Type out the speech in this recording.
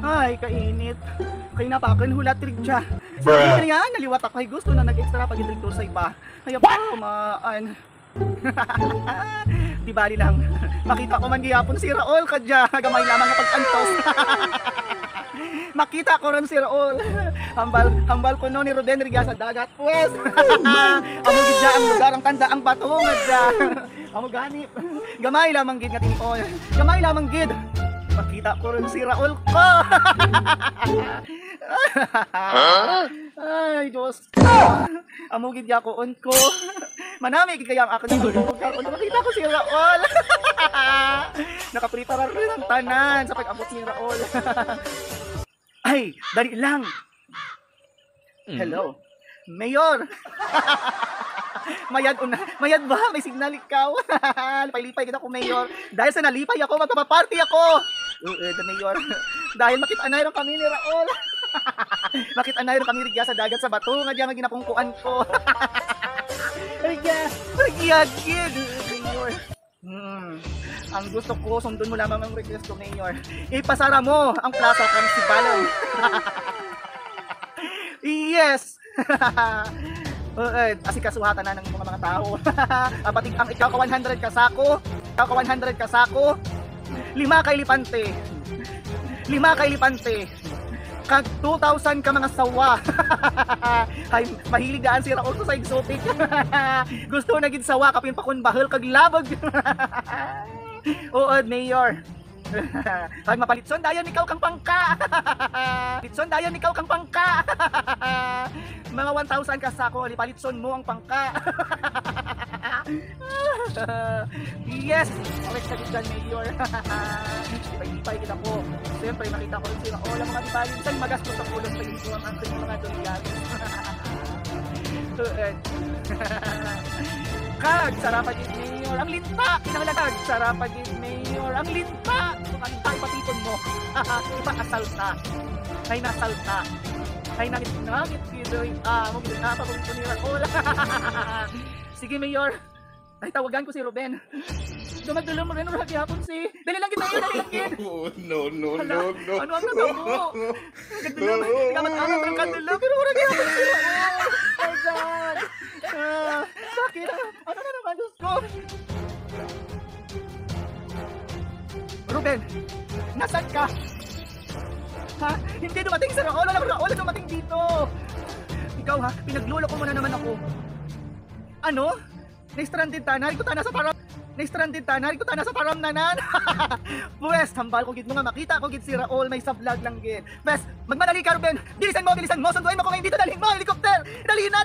Ay, kainit. Kay napakan hula trigya. Sabi niya, naliwat ako ay gusto na nag-extra pag-itrigto sa iba. Kaya ba kumaan? Di bali lang. Makita ko man gihapon si Raul kadya. Gamay lamang nga pag-antos. Makita ko ron si Raul. Hambal ko no ni Roden Riga sa dagat. Pues. Amo gid dya ang lugar ang tanda ang bato nga dya. Amo ganip. Gamay lamang gid nga tinol. Gamay lamang gid. Makita ko rin si Raul ko. Ay, Diyos. Amugid niya ko on ko. Manami, kaya ang ako na magpapagkaroon. Makita ko si Raul. Nakaprepara rin ang tanan sa pag-abot ni Raul. Ay, dali lang. Hello, Mayor. Mayad ba? May signal ikaw. Lipay-lipay kita ko, Mayor. Dahil sa nalipay ako, magpapaparty ako. The Mayor. Dahil makita-anay rin kami ni Raul. Makita-anay rin kami rigya sa dagat sa bato. Nga diyan nga ginapungkuan ko. Rigya, kid. Mayor. Ang gusto ko, sundon mo lamang ang request ko, Mayor. Ipasara mo ang plaza kang si Balang. Yes. Asikasuhatan na ng mga tao. Pati ang ikaw ka 100 kasako. Ikaw ka 100 kasako. 5 kay lipante. 5 kay lipante. Kag 2,000 ka mga sawa. Ay, mahilig daan si Raul ko sa exotic. Gusto na gid sawa kapin pa kun bahal kag labag. Oo, Mayor. Kag mapalitson dayon ikaw kang pangka. Litson dayon ikaw kang pangka. Mga 1,000 ka sako, lipalitson mo ang pangka. Yes, correct ka dyan, Mayor. Ipay-ipay kita po. Siyempre nakita ko rin sila. O, lang mga dibalin saan magastos sa kulong sa inyo ang aking mga durian. Kag, sarapan din, Mayor. Ang linta! Kinanglatag, sarapan din, Mayor. Ang linta! Kung ang linta, ipatipon mo. Ipa-asalta. Ay, nasalta. Ay, namit gidoy. Mugid na, paborito ni Raul. Sige, Mayor. Ay, tawagan ko si Ruben. Dumadalo mo rin ang hapon si... Dali lang kita, Mayor. Dali lang kita. No. Ano ang natabo? Nagdalo. Gamat-amat ang kadalo. Pero wala kaya ako si Raul. My God. Bakit? Ano na naman, Diyos ko? Ruben, nasan ka? Ha? Hindi dumating si Raul. Alam mo, Raul na dumating dito. Ikaw ha, pinagluloko mo na naman ako. Ano? Na-stranded ta, narito ta na sa taram. Na-stranded ta, narito ta na sa taram nanan. Pues, hambal ko gid mo nga makita ko gid si Raul may sa vlog lang gid. Pues, magmadali ka, Ruben. Bilisan mo, sunduin mo ko ngayon dito, dalhin mo helicopter. Dali na.